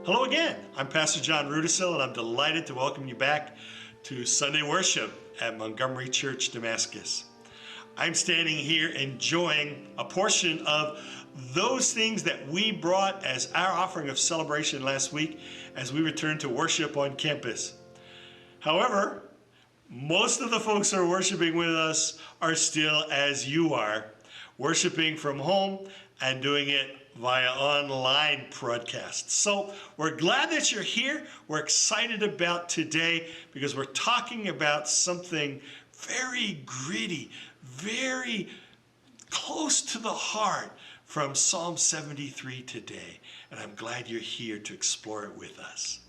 Hello again, I'm Pastor John Rudisil, and I'm delighted to welcome you back to Sunday worship at Montgomery Church, Damascus. I'm standing here enjoying a portion of those things that we brought as our offering of celebration last week as we returned to worship on campus. However, most of the folks who are worshiping with us are still as you are, worshiping from home and doing it via online broadcasts. So we're glad that you're here. We're excited about today because we're talking about something very gritty, very close to the heart from Psalm 73 today. And I'm glad you're here to explore it with us.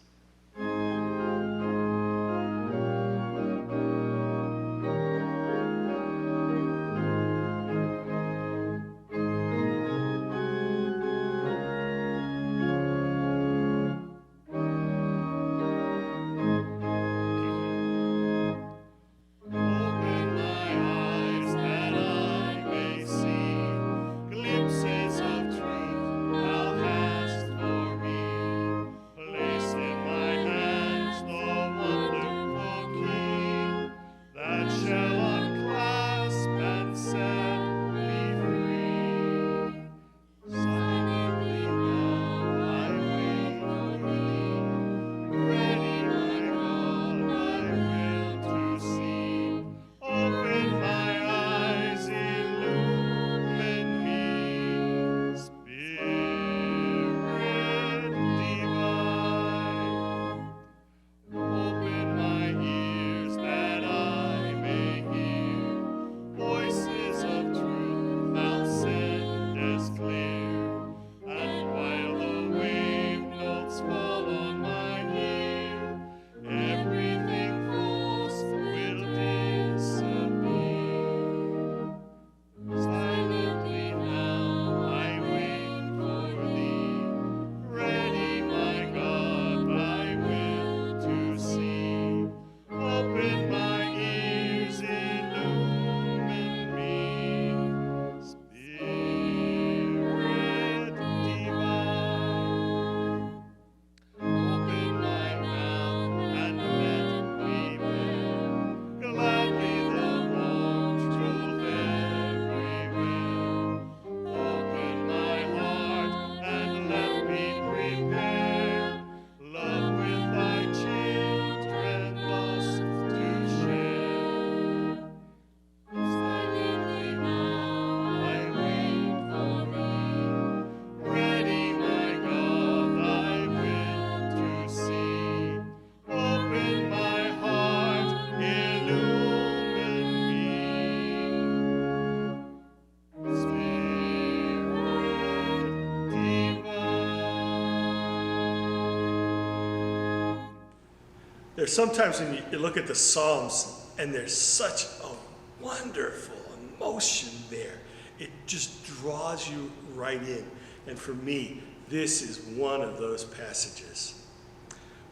There's sometimes when you look at the Psalms and there's such a wonderful emotion there. It just draws you right in. And for me, this is one of those passages.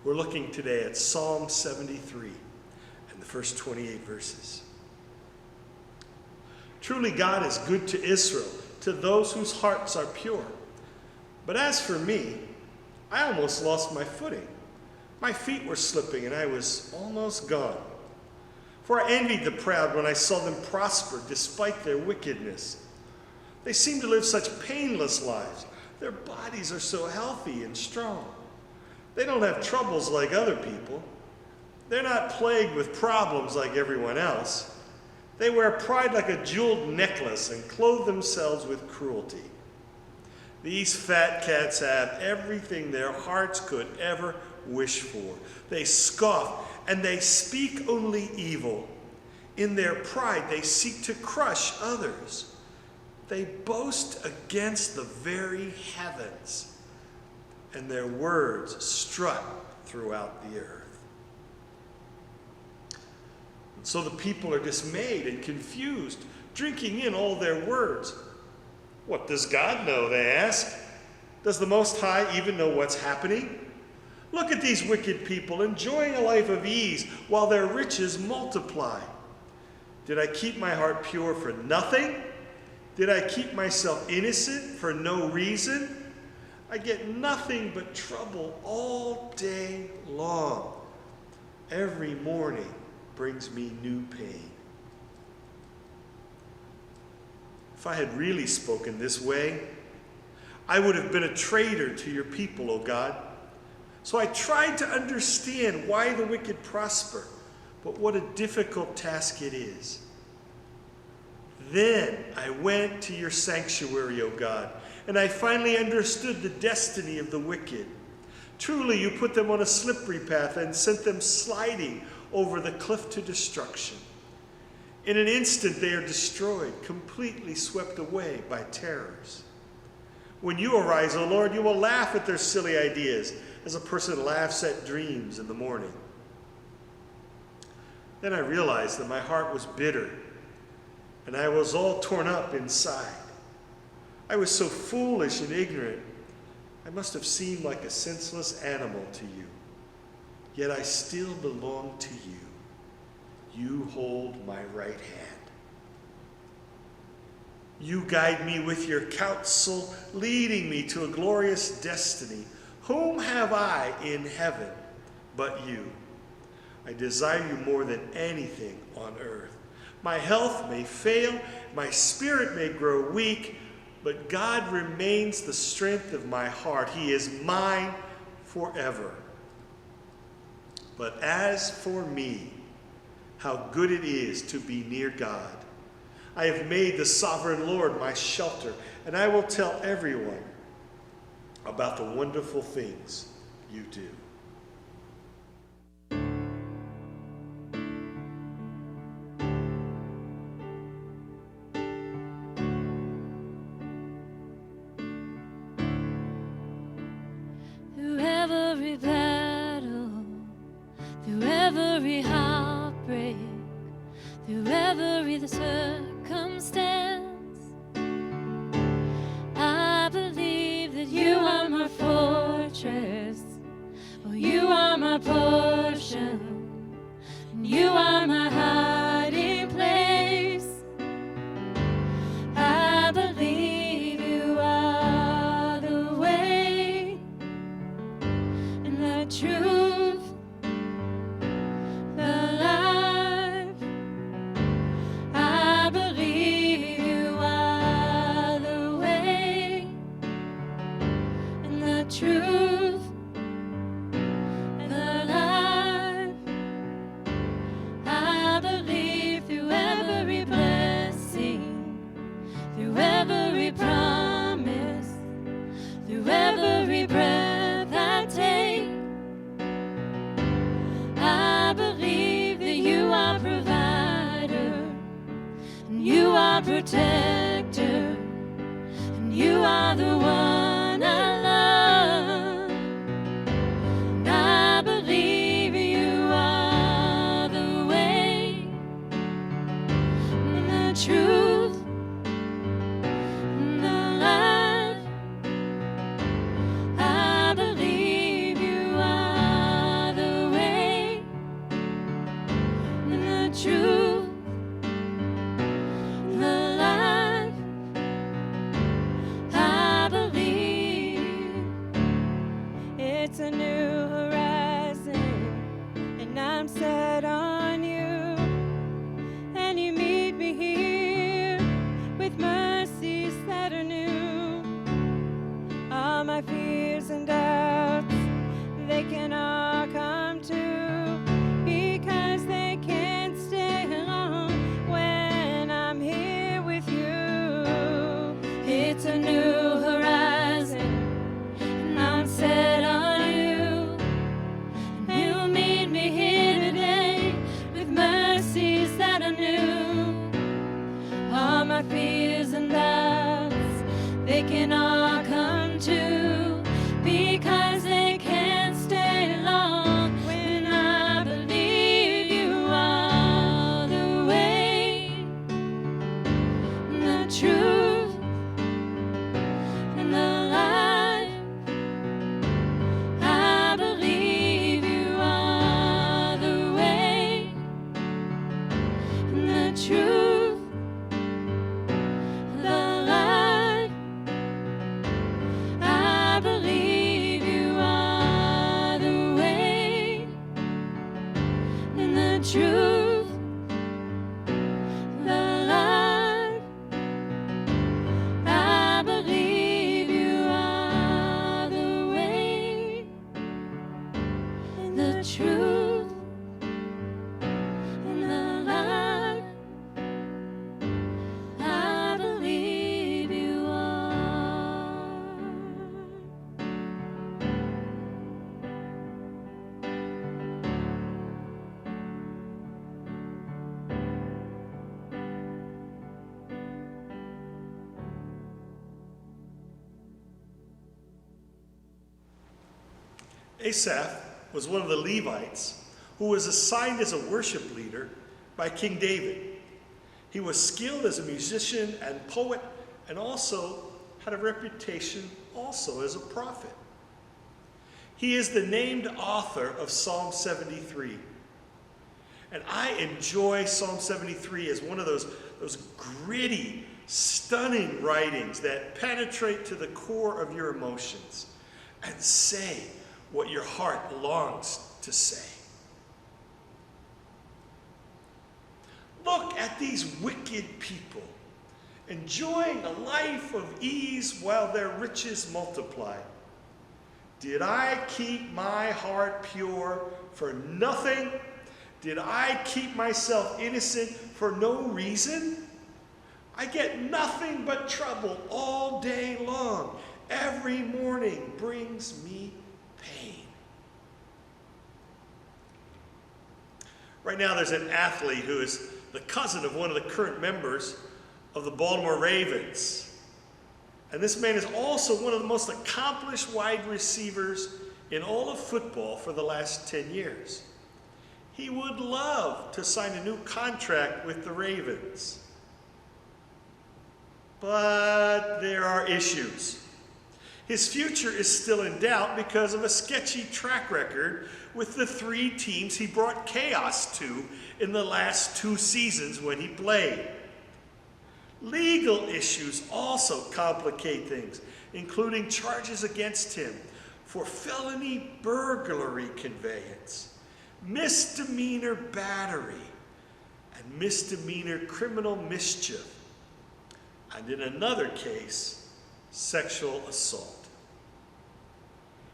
We're looking today at Psalm 73 and the first 28 verses. Truly God is good to Israel, to those whose hearts are pure. But as for me, I almost lost my footing. My feet were slipping and I was almost gone. For I envied the proud when I saw them prosper despite their wickedness. They seem to live such painless lives. Their bodies are so healthy and strong. They don't have troubles like other people. They're not plagued with problems like everyone else. They wear pride like a jeweled necklace and clothe themselves with cruelty. These fat cats have everything their hearts could ever wish for. They scoff and they speak only evil. In their pride, they seek to crush others. They boast against the very heavens, and their words strut throughout the earth. And so the people are dismayed and confused, drinking in all their words. What does God know, they ask? Does the Most High even know what's happening? Look at these wicked people enjoying a life of ease while their riches multiply. Did I keep my heart pure for nothing? Did I keep myself innocent for no reason? I get nothing but trouble all day long. Every morning brings me new pain. If I had really spoken this way, I would have been a traitor to your people, O God. So I tried to understand why the wicked prosper, but what a difficult task it is. Then I went to your sanctuary, O God, and I finally understood the destiny of the wicked. Truly, you put them on a slippery path and sent them sliding over the cliff to destruction. In an instant, they are destroyed, completely swept away by terrors. When you arise, O Lord, you will laugh at their silly ideas, as a person laughs at dreams in the morning. Then I realized that my heart was bitter, and I was all torn up inside. I was so foolish and ignorant. I must have seemed like a senseless animal to you. Yet I still belong to you. You hold my right hand. You guide me with your counsel, leading me to a glorious destiny. Whom have I in heaven but you? I desire you more than anything on earth. My health may fail, my spirit may grow weak, but God remains the strength of my heart. He is mine forever. But as for me, how good it is to be near God. I have made the sovereign Lord my shelter, and I will tell everyone about the wonderful things you do. Through every battle, through every heartbreak, through every circumstance, I believe that you are my fortress, oh, you are my portion, and you are my hiding place. I believe you are the way and the truth, the life. I believe you are the way and the truth and the life. I believe through every blessing, through every promise, through every breath I take. I believe that you are provider, and you are protector, and you are the one I love. And I believe you are the way and the truth and the life. I believe you are the way and the truth, the life. I believe it's a new horizon, and I'm set on you, and you meet me here with mercies that are new. All my fears and doubts, they can all come true, because they can't stay long when I'm here with you. It's a new horizon, and I'm set on you, truth, the life. I believe you are the way, the truth, and the life. I believe you are. Asaph was one of the Levites who was assigned as a worship leader by King David. He was skilled as a musician and poet, and also had a reputation also as a prophet. He is the named author of Psalm 73. And I enjoy Psalm 73 as one of those gritty, stunning writings that penetrate to the core of your emotions and say what your heart longs to say. Look at these wicked people, enjoying a life of ease while their riches multiply. Did I keep my heart pure for nothing? Did I keep myself innocent for no reason? I get nothing but trouble all day long. Every morning brings me pain. Right now there's an athlete who is the cousin of one of the current members of the Baltimore Ravens. And this man is also one of the most accomplished wide receivers in all of football for the last 10 years. He would love to sign a new contract with the Ravens. But there are issues. His future is still in doubt because of a sketchy track record with the 3 teams he brought chaos to in the last 2 seasons when he played. Legal issues also complicate things, including charges against him for felony burglary conveyance, misdemeanor battery, and misdemeanor criminal mischief, and in another case, sexual assault.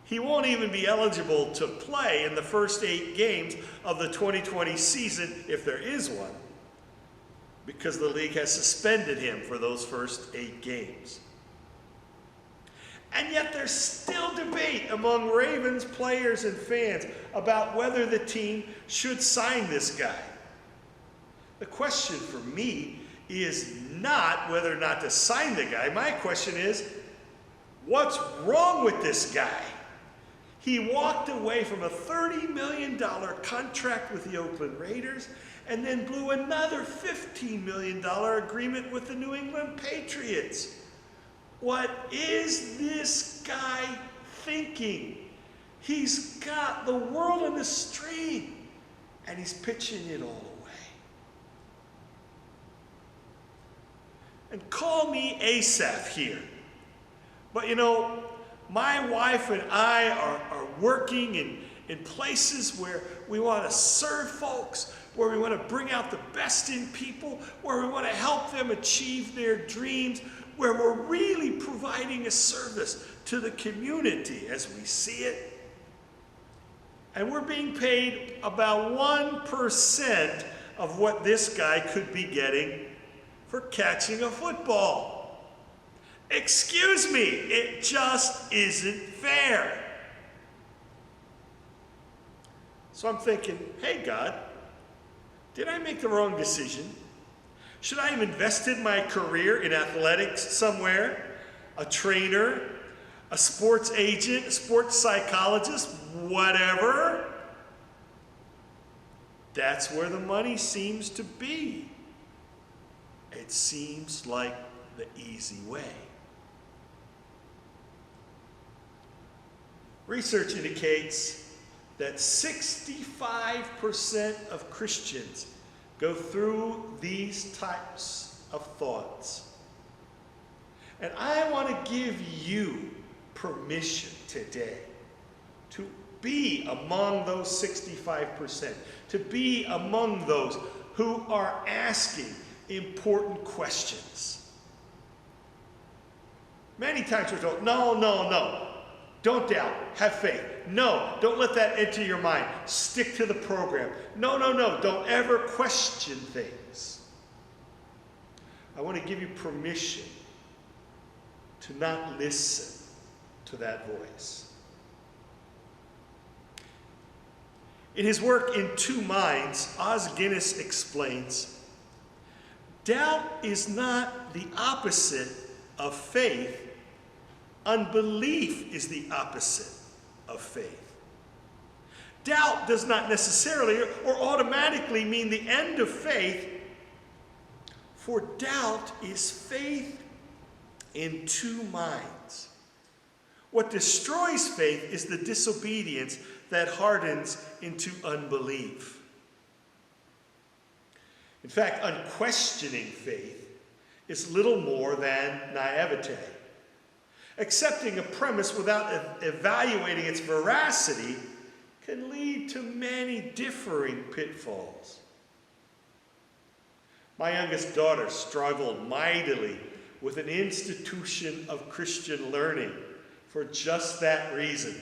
He won't even be eligible to play in the first 8 games of the 2020 season, if there is one, because the league has suspended him for those first 8 games. And yet there's still debate among Ravens players and fans about whether the team should sign this guy. The question for me is not whether or not to sign the guy. My question is, what's wrong with this guy? He walked away from a $30 million contract with the Oakland Raiders and then blew another $15 million agreement with the New England Patriots. What is this guy thinking? He's got the world on the string and he's pitching it all away. And call me Asaph here. But you know, my wife and I are working in places where we want to serve folks, where we want to bring out the best in people, where we want to help them achieve their dreams, where we're really providing a service to the community as we see it. And we're being paid about 1% of what this guy could be getting for catching a football. Excuse me, it just isn't fair. So I'm thinking, hey God, did I make the wrong decision? Should I have invested my career in athletics somewhere? A trainer, a sports agent, a sports psychologist, whatever? That's where the money seems to be. It seems like the easy way. Research indicates that 65% of Christians go through these types of thoughts. And I want to give you permission today to be among those 65%, to be among those who are asking important questions. Many times we're told, no, don't doubt, have faith. No, don't let that enter your mind. Stick to the program. No, don't ever question things. I want to give you permission to not listen to that voice. In his work In Two Minds, Os Guinness explains, doubt is not the opposite of faith. Unbelief is the opposite of faith. Doubt does not necessarily or automatically mean the end of faith, for doubt is faith in two minds. What destroys faith is the disobedience that hardens into unbelief. In fact, unquestioning faith is little more than naivete. Accepting a premise without evaluating its veracity can lead to many differing pitfalls. My youngest daughter struggled mightily with an institution of Christian learning for just that reason.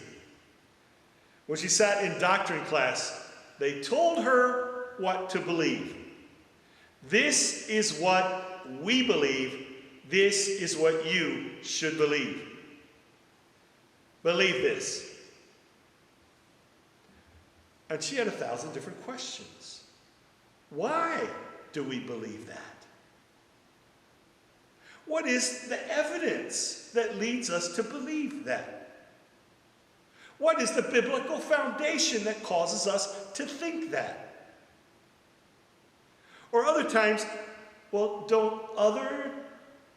When she sat in doctrine class, they told her what to believe. This is what we believe. This is what you should believe. Believe this. And she had 1,000 different questions. Why do we believe that? What is the evidence that leads us to believe that? What is the biblical foundation that causes us to think that? Or other times, well, don't other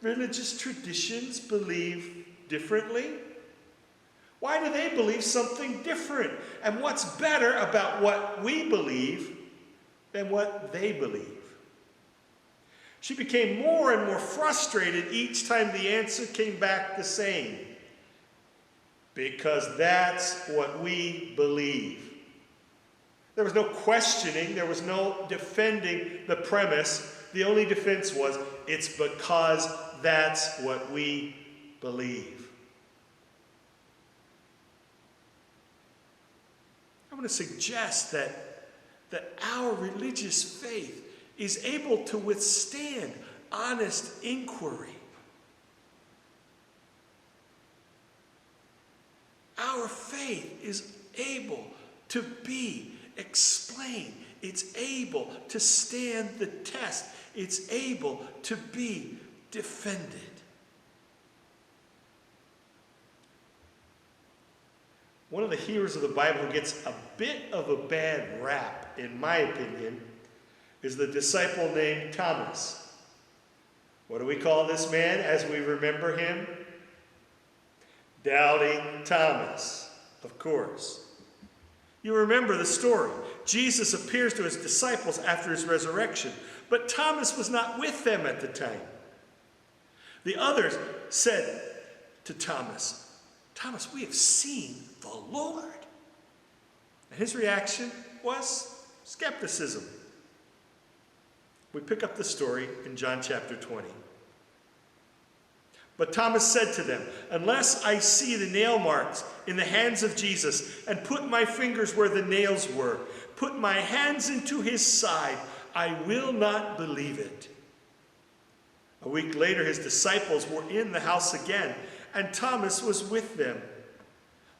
religious traditions believe differently? Why do they believe something different? And what's better about what we believe than what they believe? She became more and more frustrated each time the answer came back the same. Because that's what we believe. There was no questioning, there was no defending the premise. The only defense was, it's because that's what we believe. I want to suggest that our religious faith is able to withstand honest inquiry. Our faith is able to be explained. It's able to stand the test. It's able to be defended. One of the heroes of the Bible who gets a bit of a bad rap, in my opinion, is the disciple named Thomas. What do we call this man as we remember him? Doubting Thomas, of course. You remember the story. Jesus appears to his disciples after his resurrection, but Thomas was not with them at the time. The others said to Thomas, "Thomas, we have seen the Lord." And his reaction was skepticism. We pick up the story in John chapter 20. But Thomas said to them, "Unless I see the nail marks in the hands of Jesus and put my fingers where the nails were, put my hands into his side, I will not believe it." A week later, his disciples were in the house again, and Thomas was with them.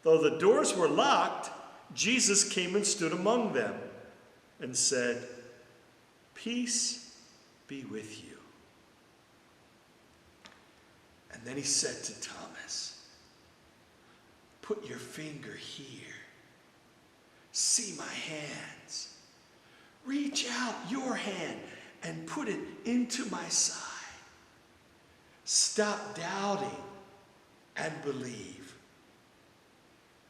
Though the doors were locked, Jesus came and stood among them and said, "Peace be with you." And then he said to Thomas, "Put your finger here. See my hands. Reach out your hand and put it into my side. Stop doubting and believe."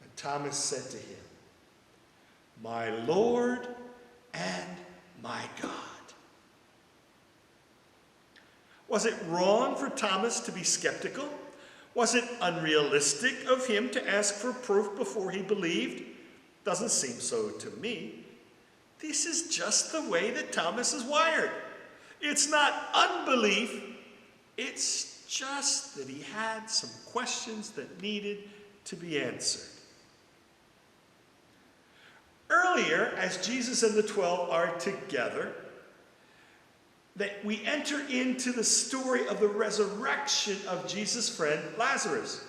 And Thomas said to him, "My Lord and my God." Was it wrong for Thomas to be skeptical? Was it unrealistic of him to ask for proof before he believed? Doesn't seem so to me. This is just the way that Thomas is wired. It's not unbelief. It's just that he had some questions that needed to be answered. Earlier, as Jesus and the 12 are together, that we enter into the story of the resurrection of Jesus' friend Lazarus.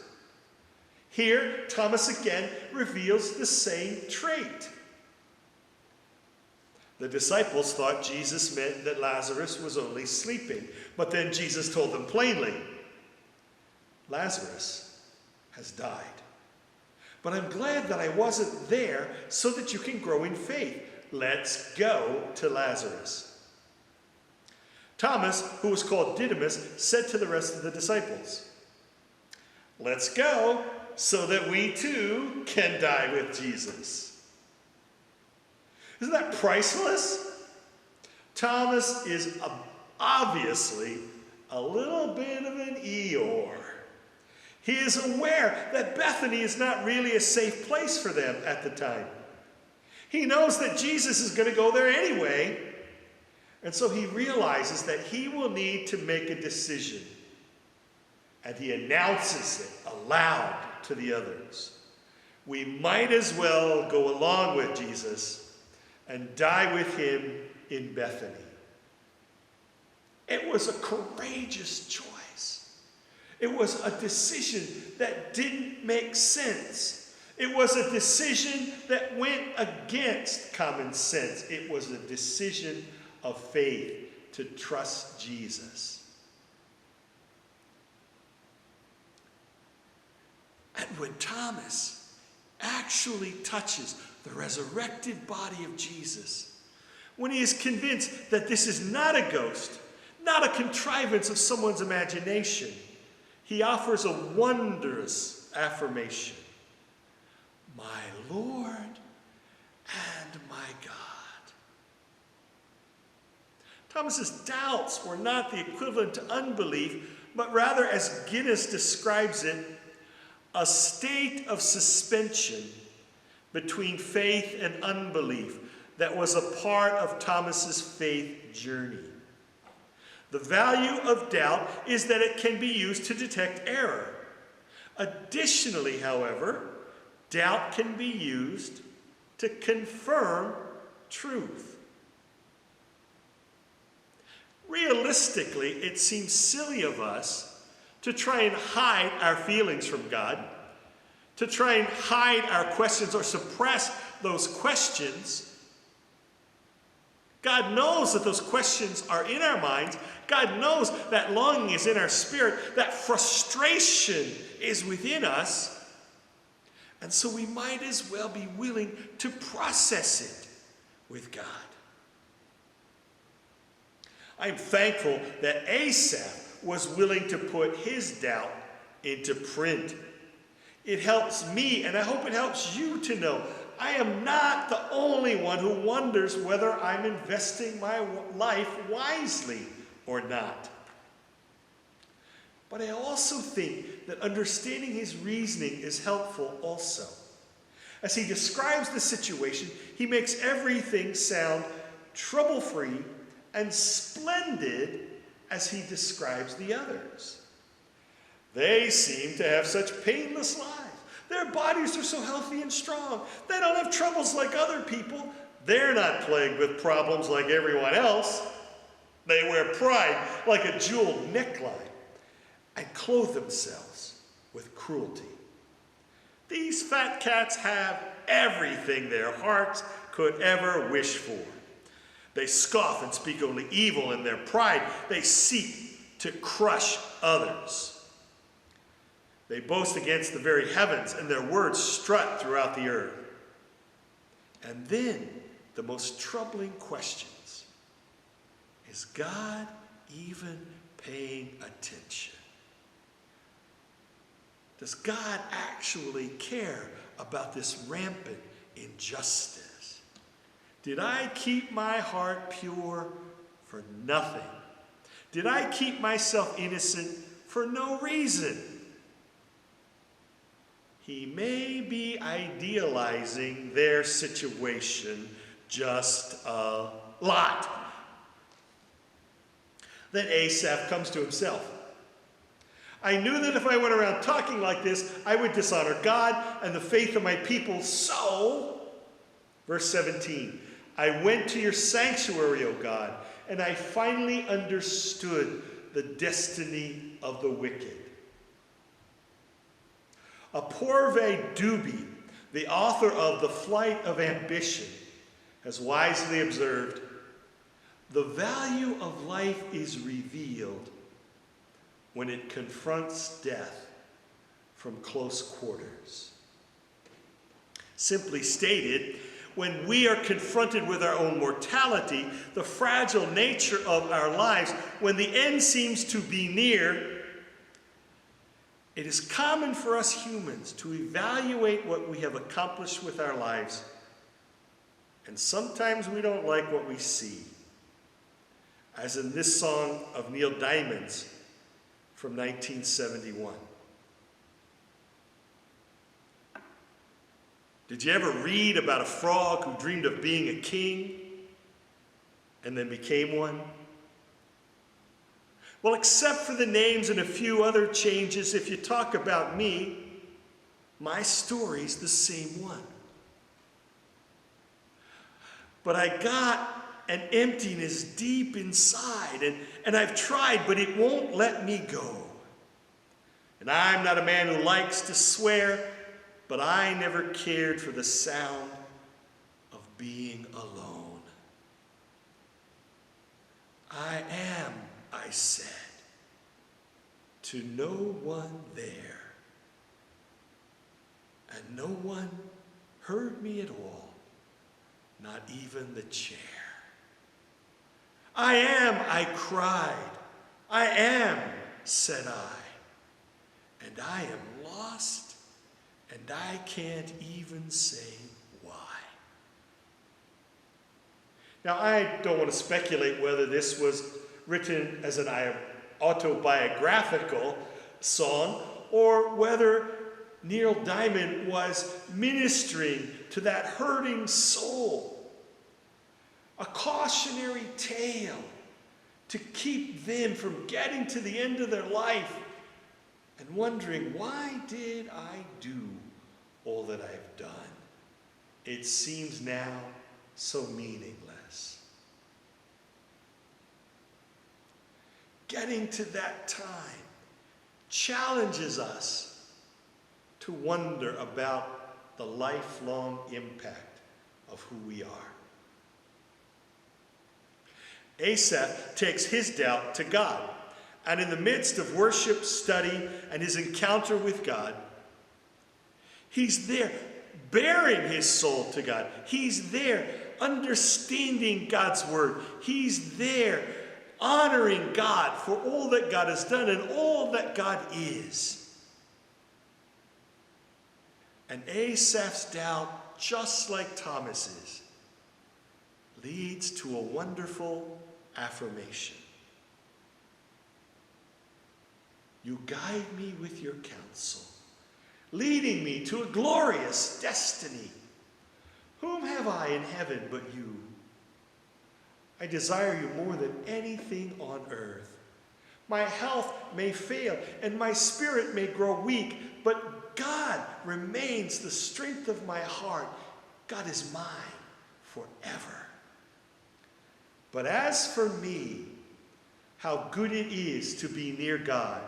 Here, Thomas again reveals the same trait. The disciples thought Jesus meant that Lazarus was only sleeping, but then Jesus told them plainly, Lazarus has died. But I'm glad that I wasn't there so that you can grow in faith. Let's go to Lazarus. Thomas, who was called Didymus, said to the rest of the disciples, let's go so that we too can die with Jesus. Isn't that priceless? Thomas is obviously a little bit of an Eeyore. He is aware that Bethany is not really a safe place for them at the time. He knows that Jesus is going to go there anyway, and so he realizes that he will need to make a decision. And he announces it aloud to the others. We might as well go along with Jesus and die with him in Bethany. It was a courageous choice. It was a decision that didn't make sense. It was a decision that went against common sense. It was a decision of faith to trust Jesus. And when Thomas actually touches the resurrected body of Jesus, when he is convinced that this is not a ghost, not a contrivance of someone's imagination, he offers a wondrous affirmation. My Lord and my God. Thomas's doubts were not the equivalent to unbelief, but rather, as Guinness describes it, a state of suspension between faith and unbelief that was a part of Thomas's faith journey. The value of doubt is that it can be used to detect error. Additionally, however, doubt can be used to confirm truth. Realistically, it seems silly of us to try and hide our feelings from God, to try and hide our questions or suppress those questions. God knows that those questions are in our minds. God knows that longing is in our spirit, that frustration is within us. And so we might as well be willing to process it with God. I'm thankful that Asaph was willing to put his doubt into print. It helps me, and I hope it helps you to know I am not the only one who wonders whether I'm investing my life wisely or not. But I also think that understanding his reasoning is helpful also. As he describes the situation, he makes everything sound trouble-free and splendid as he describes the others. They seem to have such painless lives. Their bodies are so healthy and strong. They don't have troubles like other people. They're not plagued with problems like everyone else. They wear pride like a jeweled neckline and clothe themselves with cruelty. These fat cats have everything their hearts could ever wish for. They scoff and speak only evil. In their pride, they seek to crush others. They boast against the very heavens, and their words strut throughout the earth. And then, the most troubling questions. Is God even paying attention? Does God actually care about this rampant injustice? Did I keep my heart pure for nothing? Did I keep myself innocent for no reason? he may be idealizing their situation just a lot. Then Asaph comes to himself. I knew that if I went around talking like this, I would dishonor God and the faith of my people. So, verse 17, I went to your sanctuary, O God, and I finally understood the destiny of the wicked. Apoorve Dubey, the author of The Flight of Ambition, has wisely observed, the value of life is revealed when it confronts death from close quarters. Simply stated, when we are confronted with our own mortality, the fragile nature of our lives, when the end seems to be near, it is common for us humans to evaluate what we have accomplished with our lives, and sometimes we don't like what we see. As in this song of Neil Diamond's from 1971. Did you ever read about a frog who dreamed of being a king and then became one? Well, except for the names and a few other changes, if you talk about me, my story's the same one. But I got an emptiness deep inside, and I've tried, but it won't let me go. And I'm not a man who likes to swear, but I never cared for the sound of being alone. I am, I said, to no one there, and no one heard me at all, not even the chair. I am, I cried. I am, said I. And I am lost, and I can't even say why. Now, I don't want to speculate whether this was written as an autobiographical song or whether Neil Diamond was ministering to that hurting soul. A cautionary tale to keep them from getting to the end of their life and wondering, why did I do all that I've done? It seems now so meaningless. Getting to that time challenges us to wonder about the lifelong impact of who we are. Asaph takes his doubt to God, and in the midst of worship, study, and his encounter with God, he's there bearing his soul to God. He's there understanding God's word. He's there honoring God for all that God has done and all that God is. And Asaph's doubt, just like Thomas's, leads to a wonderful affirmation. You guide me with your counsel, leading me to a glorious destiny. Whom have I in heaven but you? I desire you more than anything on earth. My health may fail and my spirit may grow weak, but God remains the strength of my heart. God is mine forever. But as for me, how good it is to be near God.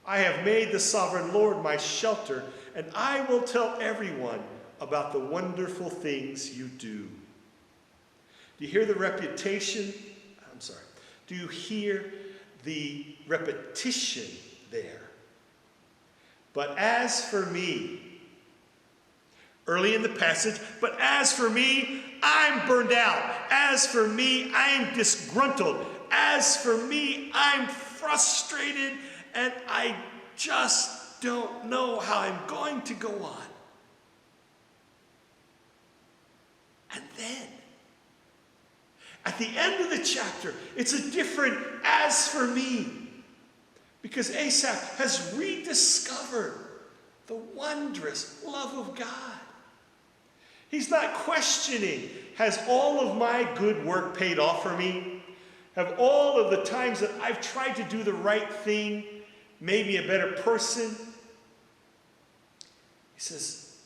I have made the sovereign Lord my shelter, and I will tell everyone about the wonderful things you do. Do you hear the repetition? Do you hear the repetition there? But as for me, early in the passage, but as for me, I'm burned out. As for me, I'm disgruntled. As for me, I'm frustrated, and I just don't know how I'm going to go on. And then, at the end of the chapter, it's a different as for me, because Asaph has rediscovered the wondrous love of God. He's not questioning, has all of my good work paid off for me? Have all of the times that I've tried to do the right thing made me a better person? He says,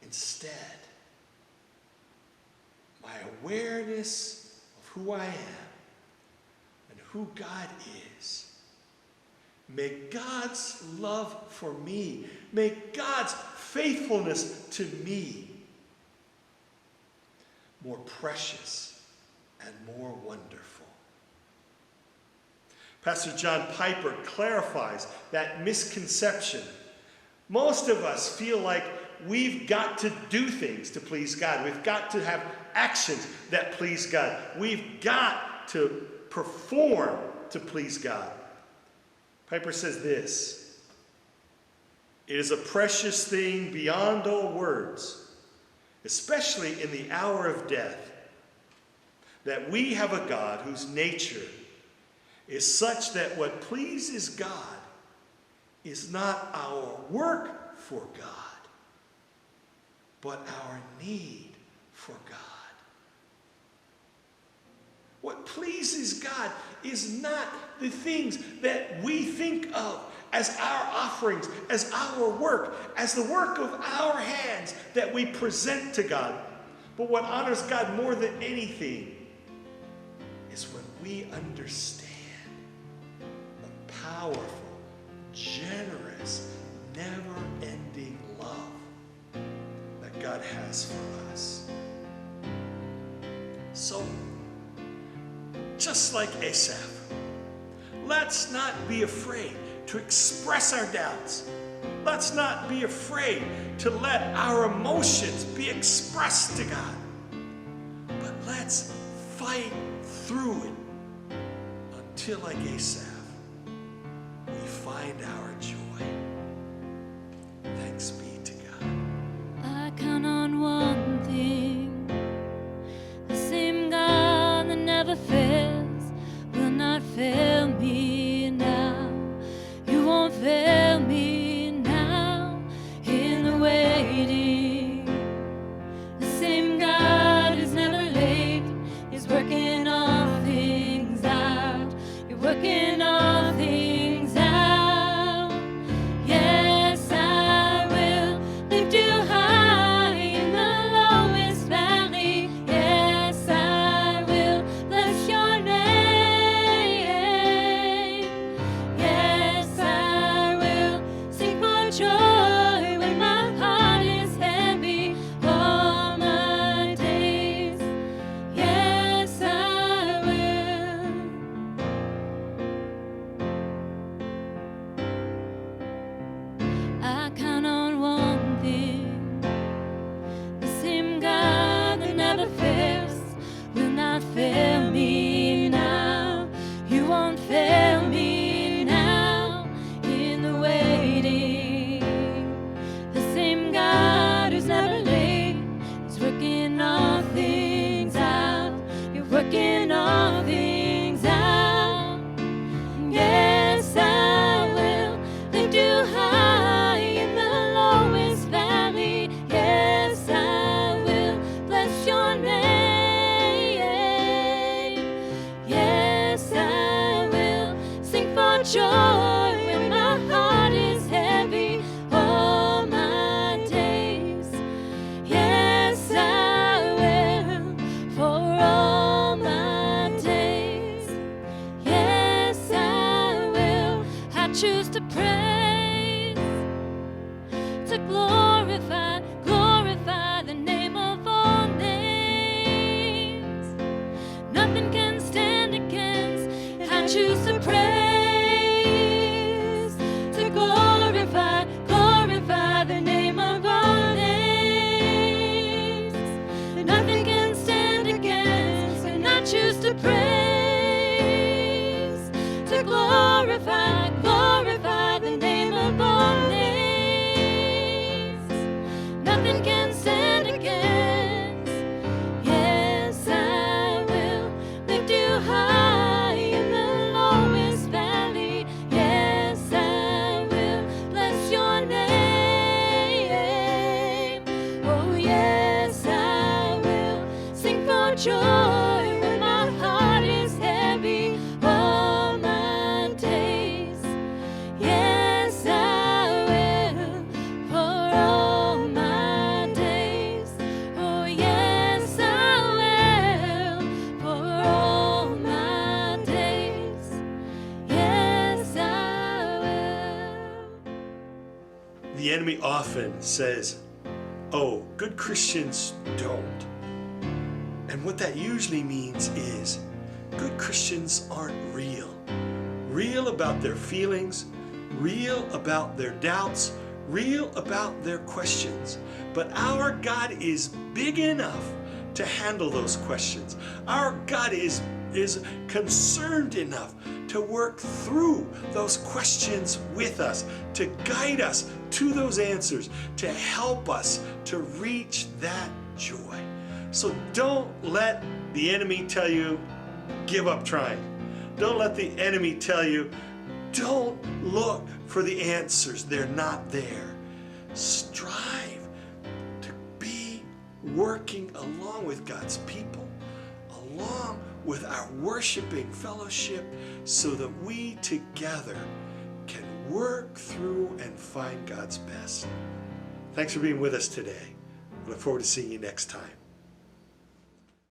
instead, my awareness of who I am and who God is, make God's love for me, make God's faithfulness to me more precious and more wonderful. Pastor John Piper clarifies that misconception. Most of us feel like we've got to do things to please God. We've got to have actions that please God. We've got to perform to please God. Piper says this: it is a precious thing beyond all words, especially in the hour of death, that we have a God whose nature is such that what pleases God is not our work for God, but our need for God. What pleases God is not the things that we think of as our offerings, as our work, as the work of our hands that we present to God. But what honors God more than anything is when we understand the powerful, generous, never-ending love that God has for us. So, just like Asaph, let's not be afraid to express our doubts. Let's not be afraid to let our emotions be expressed to God. But let's fight through it until, like Asaph, we find our joy. Thanks be to God. I count on one thing: the same God that never fails will not fail me now. You won't fail me now in the waiting. The same God who's never late is working all things out. You're working all things out. Yes, I will joy when my heart is heavy all my days. Yes, I will for all my days. Oh, yes, I will for all my days. Yes, I will. The enemy often says, oh, good Christians don't. And what that usually means is good Christians aren't real. Real about their feelings, real about their doubts, real about their questions. But our God is big enough to handle those questions. Our God is concerned enough to work through those questions with us, to guide us to those answers, to help us to reach that joy. So don't let the enemy tell you, give up trying. Don't let the enemy tell you, don't look for the answers. They're not there. Strive to be working along with God's people, along with our worshiping fellowship, so that we together can work through and find God's best. Thanks for being with us today. I look forward to seeing you next time.